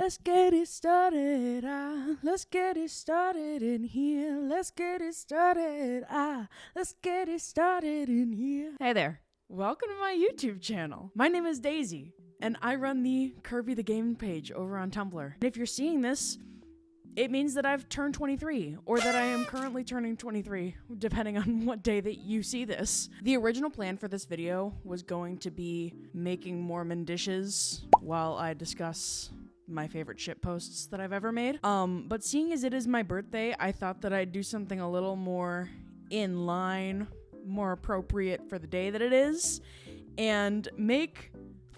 Let's get it started. Let's get it started in here. Let's get it started. Let's get it started in here. Hey there. Welcome to my YouTube channel. My name is Daisy, and I run the Kirby the Game page over on Tumblr. And if you're seeing this, it means that I've turned 23, or that I am currently turning 23, depending on what day that you see this. The original plan for this video was going to be making Mormon dishes while I discuss my favorite shitposts that I've ever made. But seeing as it is my birthday, I thought that I'd do something a little more in line, more appropriate for the day that it is, and make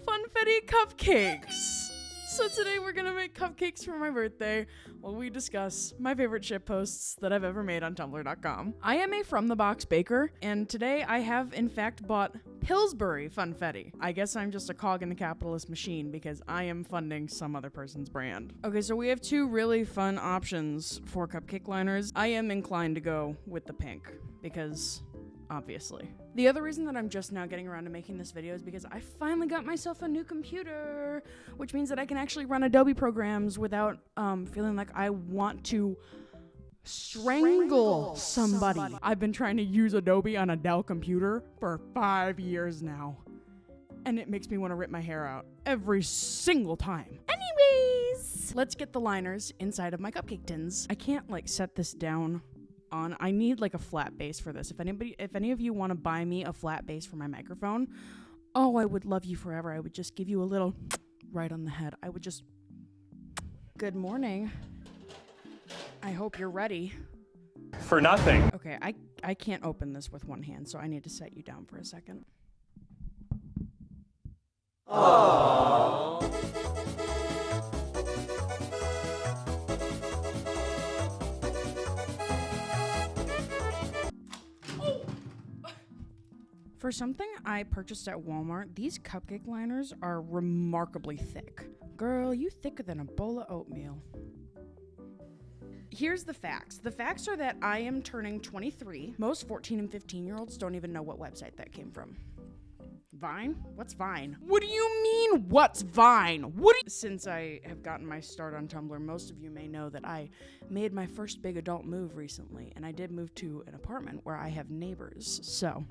funfetti cupcakes. So today we're gonna make cupcakes for my birthday while we discuss my favorite shitposts that I've ever made on Tumblr.com. I am a from the box baker, and today I have in fact bought Pillsbury funfetti. I guess I'm just a cog in the capitalist machine because I am funding some other person's brand. Okay, so we have two really fun options for cupcake liners. I am inclined to go with the pink because obviously. The other reason that I'm just now getting around to making this video is because I finally got myself a new computer, which means that I can actually run Adobe programs without feeling like I want to strangle somebody. I've been trying to use Adobe on a Dell computer for 5 years now, and it makes me want to rip my hair out every single time. Anyways, let's get the liners inside of my cupcake tins. I can't like set this down on. I need like a flat base for this. If any of you want to buy me a flat base for my microphone, oh, I would love you forever. I would just give you a little right on the head. I would just, good morning. I hope you're ready. For nothing. Okay, I can't open this with one hand, so I need to set you down for a second. Aww. For something I purchased at Walmart, these cupcake liners are remarkably thick. Girl, you thicker than a bowl of oatmeal. Here's the facts. The facts are that I am turning 23. Most 14 and 15-year-olds don't even know what website that came from. Vine? What's Vine? What do you mean, what's Vine? Since I have gotten my start on Tumblr, most of you may know that I made my first big adult move recently, and I did move to an apartment where I have neighbors, so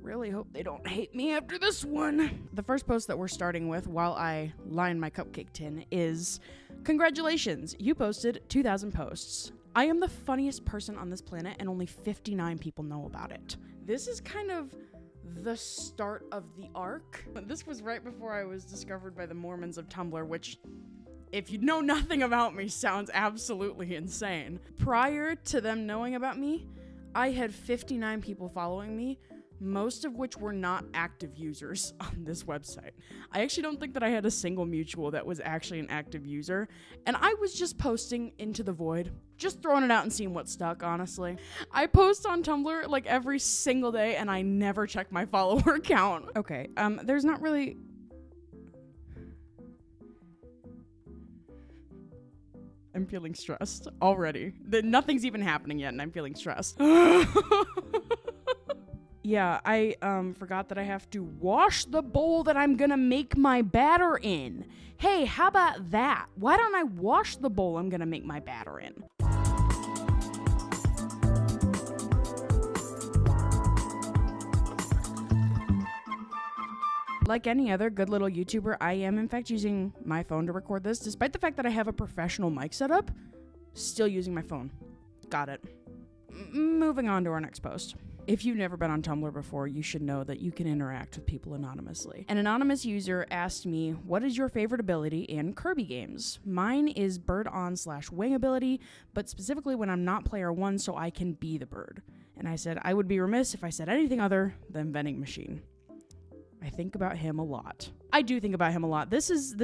really hope they don't hate me after this one. The first post that we're starting with while I line my cupcake tin is, congratulations, you posted 2,000 posts. I am the funniest person on this planet and only 59 people know about it. This is kind of the start of the arc. This was right before I was discovered by the Mormons of Tumblr, which, if you know nothing about me, sounds absolutely insane. Prior to them knowing about me, I had 59 people following me, most of which were not active users on this website. I actually don't think that I had a single mutual that was actually an active user, and I was just posting into the void, just throwing it out and seeing what stuck, honestly. I post on Tumblr like every single day, and I never check my follower count. Okay, there's not really... I'm feeling stressed already. Nothing's even happening yet, and I'm feeling stressed. Yeah, I forgot that I have to wash the bowl that I'm gonna make my batter in. Hey, how about that? Why don't I wash the bowl I'm gonna make my batter in? Like any other good little YouTuber, I am in fact using my phone to record this. Despite the fact that I have a professional mic setup, still using my phone. Got it. Moving on to our next post. If you've never been on Tumblr before, you should know that you can interact with people anonymously. An anonymous user asked me, what is your favorite ability in Kirby games? Mine is bird on / wing ability, but specifically when I'm not player 1 so I can be the bird. And I said, I would be remiss if I said anything other than vending machine. I think about him a lot. I do think about him a lot. This is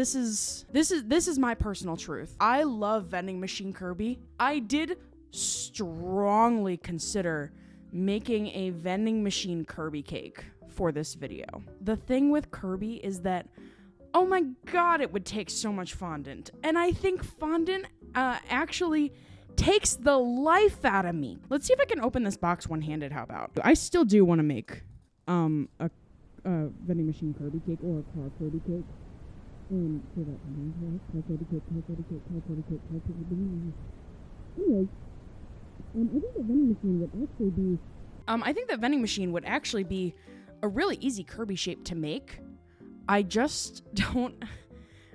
my personal truth. I love vending machine Kirby. I did strongly consider making a vending machine Kirby cake for this video. The thing with Kirby is that, oh my god, it would take so much fondant. And I think fondant actually takes the life out of me. Let's see if I can open this box one-handed, how about? I still do want to make a vending machine Kirby cake or a car Kirby cake. So that coyote kit, coyote kit, coyote kit, coyote kit. Anyways, I think that vending machine would actually be a really easy Kirby shape to make. I just don't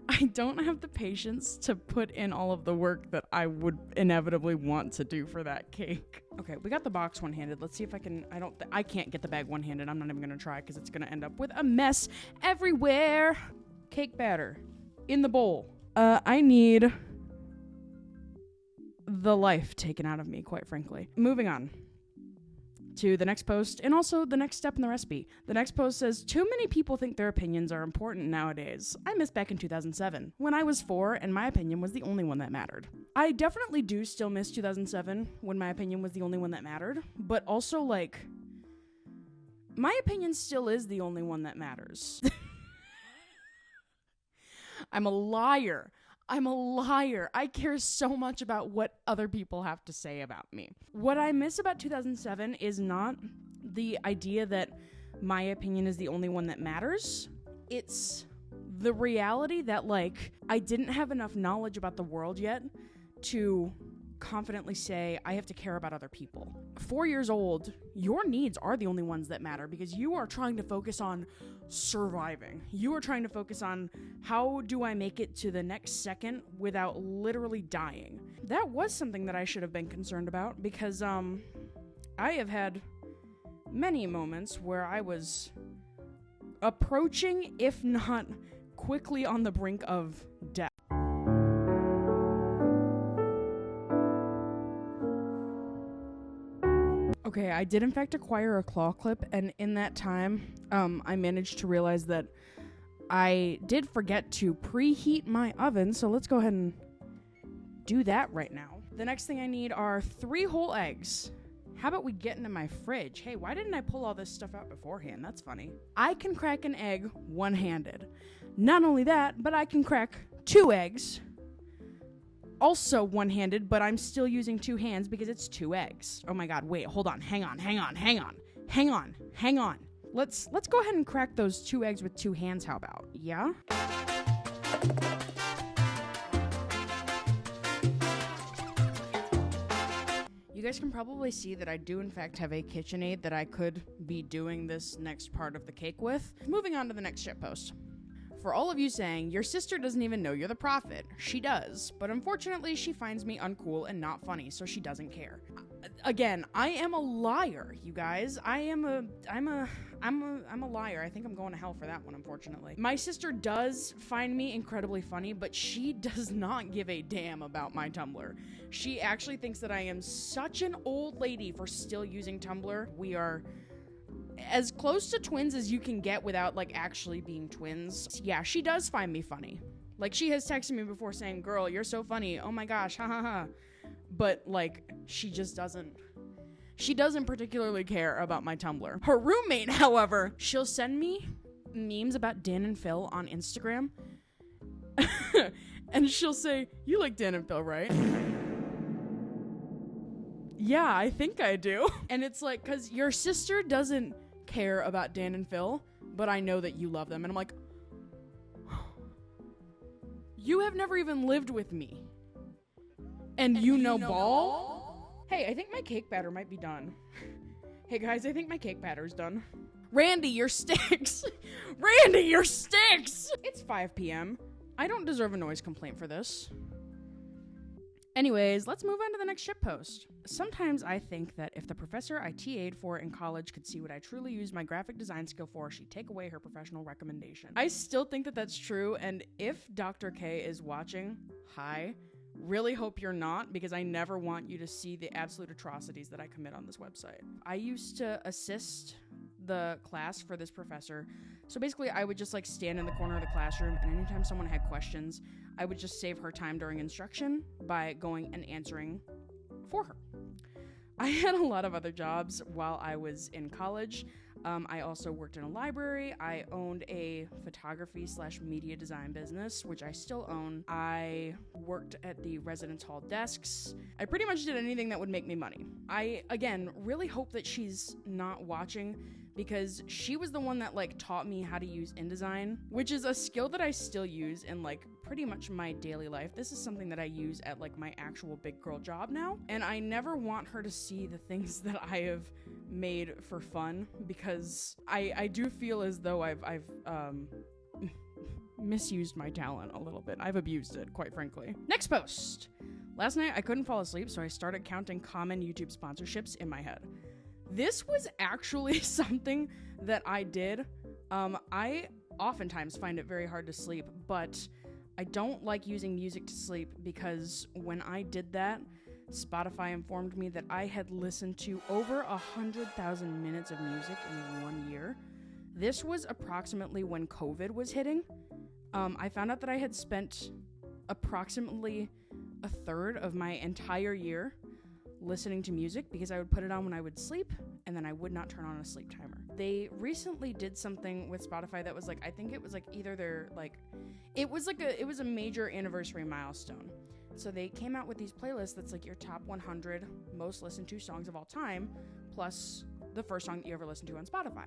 have the patience to put in all of the work that I would inevitably want to do for that cake. Okay, we got the box one-handed. Let's see if I can. I can't get the bag one-handed. I'm not even gonna try because it's gonna end up with a mess everywhere. Cake batter in the bowl. I need the life taken out of me, quite frankly. Moving on to the next post, and also the next step in the recipe. The next post says, too many people think their opinions are important nowadays. I miss back in 2007, when I was 4 and my opinion was the only one that mattered. I definitely do still miss 2007, when my opinion was the only one that mattered, but also, like, my opinion still is the only one that matters. I'm a liar. I care so much about what other people have to say about me. What I miss about 2007 is not the idea that my opinion is the only one that matters. It's the reality that, like, I didn't have enough knowledge about the world yet to confidently say I have to care about other people. 4 years old, your needs are the only ones that matter because you are trying to focus on surviving. You are trying to focus on how do I make it to the next second without literally dying. That was something that I should have been concerned about because I have had many moments where I was approaching, if not quickly on the brink of death. Okay, I did in fact acquire a claw clip, and in that time, I managed to realize that I did forget to preheat my oven, so let's go ahead and do that right now. The next thing I need are 3 whole eggs. How about we get into my fridge? Hey, why didn't I pull all this stuff out beforehand? That's funny. I can crack an egg one-handed. Not only that, but I can crack 2 eggs also one-handed, but I'm still using 2 hands because it's 2 eggs. Oh my god, wait, hold on, hang on. Let's go ahead and crack those 2 eggs with 2 hands, how about? Yeah? You guys can probably see that I do in fact have a KitchenAid that I could be doing this next part of the cake with. Moving on to the next shitpost. For all of you saying, your sister doesn't even know you're the prophet. She does, but unfortunately she finds me uncool and not funny, so she doesn't care. Again, I am a liar, you guys. I'm a liar. I think I'm going to hell for that one, unfortunately. My sister does find me incredibly funny, but she does not give a damn about my Tumblr. She actually thinks that I am such an old lady for still using Tumblr. We are as close to twins as you can get without, like, actually being twins. Yeah, she does find me funny. Like, she has texted me before saying, girl, you're so funny. Oh my gosh, ha ha ha. But, like, she just doesn't. She doesn't particularly care about my Tumblr. Her roommate, however, she'll send me memes about Dan and Phil on Instagram. And she'll say, you like Dan and Phil, right? Yeah, I think I do. And it's like, because your sister doesn't care about Dan and Phil, but I know that you love them. And I'm like, you have never even lived with me. And you know ball? Hey, I think my cake batter might be done. Hey guys, I think my cake batter's done. Randy, your sticks! Randy, your sticks! It's 5 p.m. I don't deserve a noise complaint for this. Anyways, let's move on to the next shitpost. Sometimes I think that if the professor I TA'd for in college could see what I truly use my graphic design skill for, she'd take away her professional recommendation. I still think that that's true, and if Dr. K is watching, hi. Really hope you're not, because I never want you to see the absolute atrocities that I commit on this website. I used to assist the class for this professor. So basically, I would just like stand in the corner of the classroom, and anytime someone had questions, I would just save her time during instruction by going and answering for her. I had a lot of other jobs while I was in college. I also worked in a library. I owned a photography/media design business, which I still own. I worked at the residence hall desks. I pretty much did anything that would make me money. I, again, really hope that she's not watching, because she was the one that like taught me how to use InDesign, which is a skill that I still use in like pretty much my daily life. This is something that I use at like my actual big girl job now, and I never want her to see the things that I have made for fun, because I do feel as though I've misused my talent a little bit. I've abused it, quite frankly. Next post. Last night I couldn't fall asleep, so I started counting common YouTube sponsorships in my head. This was actually something that I did. I oftentimes find it very hard to sleep, but I don't like using music to sleep, because when I did that, Spotify informed me that I had listened to over 100,000 minutes of music in 1 year. This was approximately when COVID was hitting. I found out that I had spent approximately a third of my entire year listening to music, because I would put it on when I would sleep, and then I would not turn on a sleep timer. They recently did something with Spotify that was like, I think it was like either their like, it was a major anniversary milestone. So they came out with these playlists that's like your top 100 most listened to songs of all time, plus the first song that you ever listened to on Spotify.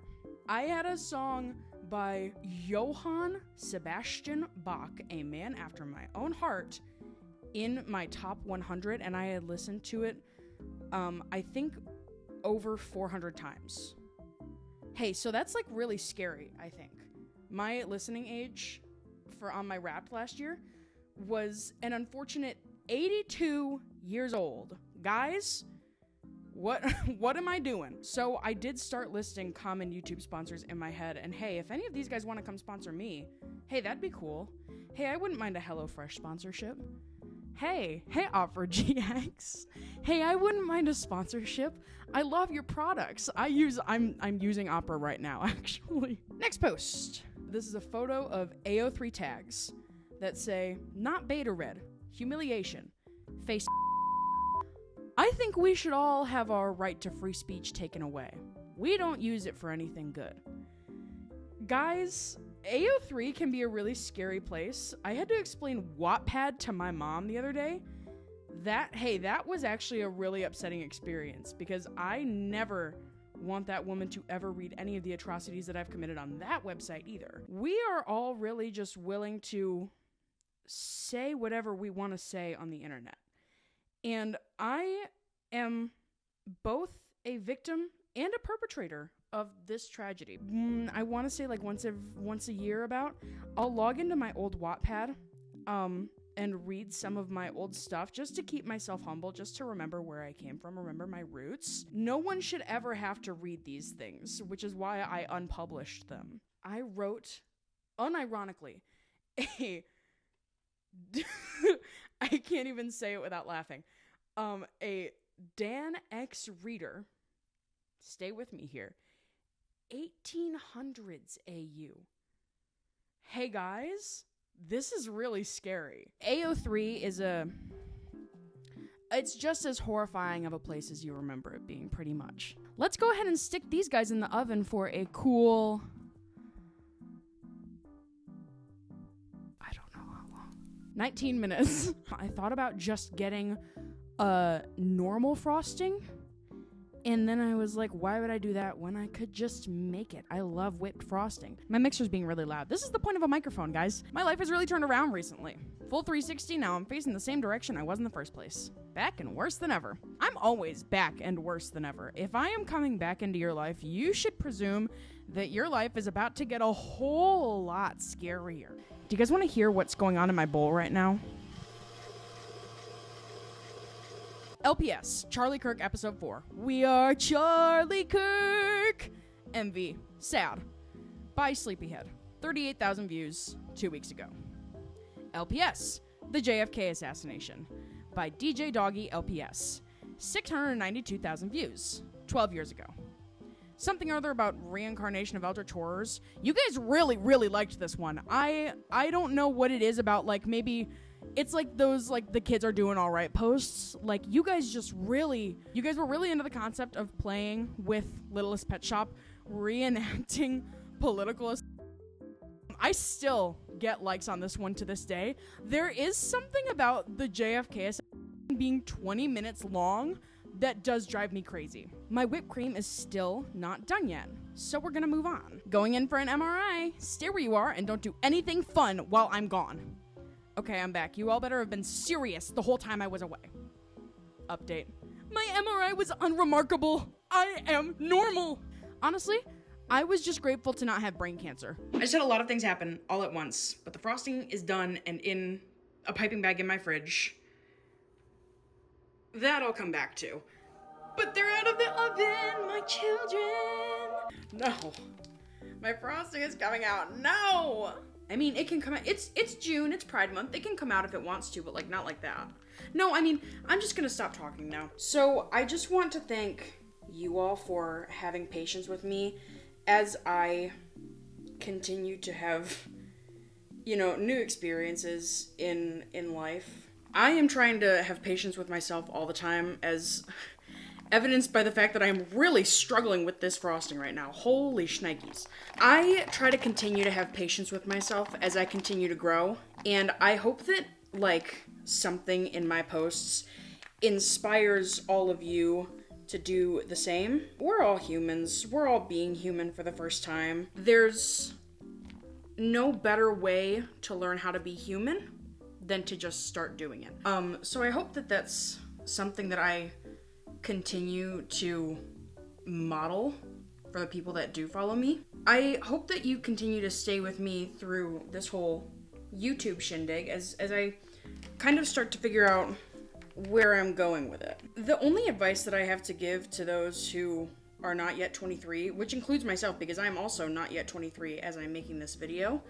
I had a song by Johann Sebastian Bach, a man after my own heart, in my top 100, and I had listened to it I think over 400 times. Hey, so that's like really scary, I think. My listening age for on my Wrapped last year was an unfortunate 82 years old. Guys, what am I doing? So I did start listing common YouTube sponsors in my head, and hey, if any of these guys want to come sponsor me, hey, that'd be cool. Hey, I wouldn't mind a HelloFresh sponsorship. Hey, Opera GX. Hey, I wouldn't mind a sponsorship. I love your products. I'm using Opera right now, actually. Next post. This is a photo of AO3 tags that say, not beta red, humiliation, face. I think we should all have our right to free speech taken away. We don't use it for anything good. Guys, AO3 can be a really scary place. I had to explain Wattpad to my mom the other day. That was actually a really upsetting experience, because I never want that woman to ever read any of the atrocities that I've committed on that website either. We are all really just willing to say whatever we want to say on the internet. And I am both a victim and a perpetrator of this tragedy. I want to say like once a year about, I'll log into my old Wattpad and read some of my old stuff just to keep myself humble, just to remember where I came from, remember my roots. No one should ever have to read these things, which is why I unpublished them. I wrote, unironically, I can't even say it without laughing, a Dan X reader, stay with me here, 1800s AU. Hey guys, this is really scary. AO3 is it's just as horrifying of a place as you remember it being, pretty much. Let's go ahead and stick these guys in the oven for a cool, I don't know how long, 19 minutes. I thought about just getting a normal frosting, and then I was like, why would I do that when I could just make it? I love whipped frosting. My mixer's being really loud. This is the point of a microphone, guys. My life has really turned around recently. Full 360 now. I'm facing the same direction I was in the first place. Back and worse than ever. I'm always back and worse than ever. If I am coming back into your life, you should presume that your life is about to get a whole lot scarier. Do you guys want to hear what's going on in my bowl right now? LPS, Charlie Kirk, episode 4. We are Charlie Kirk. MV, sad. By Sleepyhead, 38,000 views 2 weeks ago. LPS, the JFK assassination. By DJ Doggy LPS, 692,000 views 12 years ago. Something or other about reincarnation of Eldritch Horrors. You guys really liked this one. I don't know what it is about, like, maybe it's like those, like, the kids are doing all right posts. Like, you guys were really into the concept of playing with Littlest Pet Shop, reenacting political. I still get likes on this one to this day. There is something about the JFK being 20 minutes long that does drive me crazy. My whipped cream is still not done yet. So we're gonna move on. Going in for an MRI. Stay where you are and don't do anything fun while I'm gone. Okay, I'm back. You all better have been serious the whole time I was away. Update. My MRI was unremarkable. I am normal. Honestly, I was just grateful to not have brain cancer. I just had a lot of things happen all at once, but the frosting is done and in a piping bag in my fridge. That I'll come back to. But they're out of the oven, my children. No. My frosting is coming out. No. I mean, it can come out. It's June. It's Pride Month. It can come out if it wants to, but like not like that. No, I mean, I'm just gonna stop talking now. So I just want to thank you all for having patience with me as I continue to have, new experiences in life. I am trying to have patience with myself all the time, as evidenced by the fact that I am really struggling with this frosting right now. Holy shnikes. I try to continue to have patience with myself as I continue to grow, and I hope that, something in my posts inspires all of you to do the same. We're all humans. We're all being human for the first time. There's no better way to learn how to be human than to just start doing it. So I hope that that's something that I continue to model for the people that do follow me. I hope that you continue to stay with me through this whole YouTube shindig as I kind of start to figure out where I'm going with it. The only advice that I have to give to those who are not yet 23, which includes myself because I'm also not yet 23 as I'm making this video,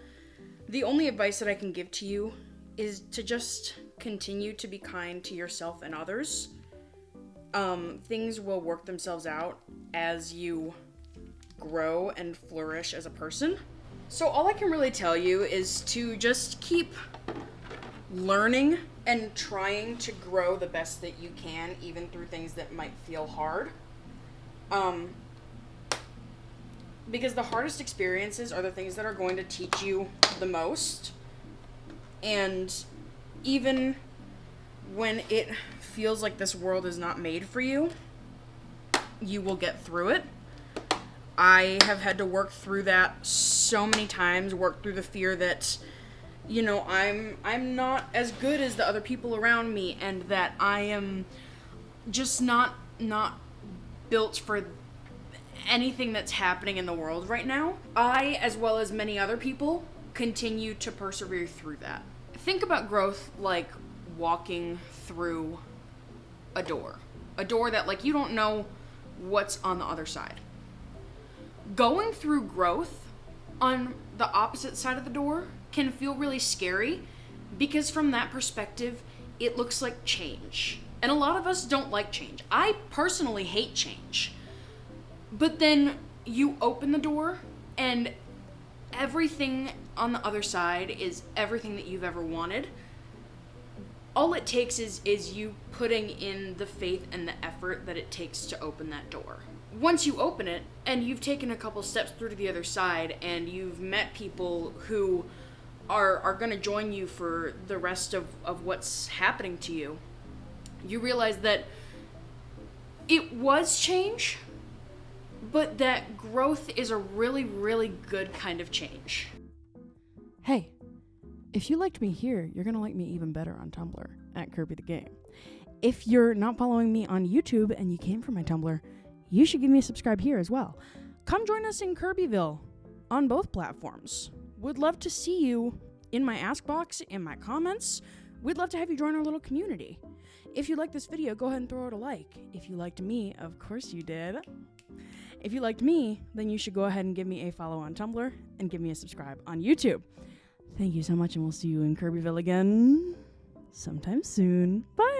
the only advice that I can give to you is to just continue to be kind to yourself and others. Things will work themselves out as you grow and flourish as a person. So all I can really tell you is to just keep learning and trying to grow the best that you can, even through things that might feel hard. Because the hardest experiences are the things that are going to teach you the most. And even when it feels like this world is not made for you, you will get through it. I have had to work through that so many times, work through the fear that, I'm not as good as the other people around me, and that I am just not built for anything that's happening in the world right now. I, as well as many other people, continue to persevere through that. Think about growth like walking through a door that you don't know what's on the other side. Going through growth on the opposite side of the door can feel really scary because from that perspective, it looks like change. And a lot of us don't like change. I personally hate change. But then you open the door and everything on the other side is everything that you've ever wanted. All it takes is you putting in the faith and the effort that it takes to open that door. Once you open it and you've taken a couple steps through to the other side and you've met people who are going to join you for the rest of what's happening to you, you realize that it was change, but that growth is a really, really good kind of change. Hey, if you liked me here, you're going to like me even better on Tumblr at Kirby the Game. If you're not following me on YouTube and you came from my Tumblr, you should give me a subscribe here as well. Come join us in Kirbyville on both platforms. Would love to see you in my ask box, in my comments. We'd love to have you join our little community. If you like this video, go ahead and throw it a like. If you liked me, of course you did. If you liked me, then you should go ahead and give me a follow on Tumblr and give me a subscribe on YouTube. Thank you so much, and we'll see you in Kirbyville again sometime soon. Bye!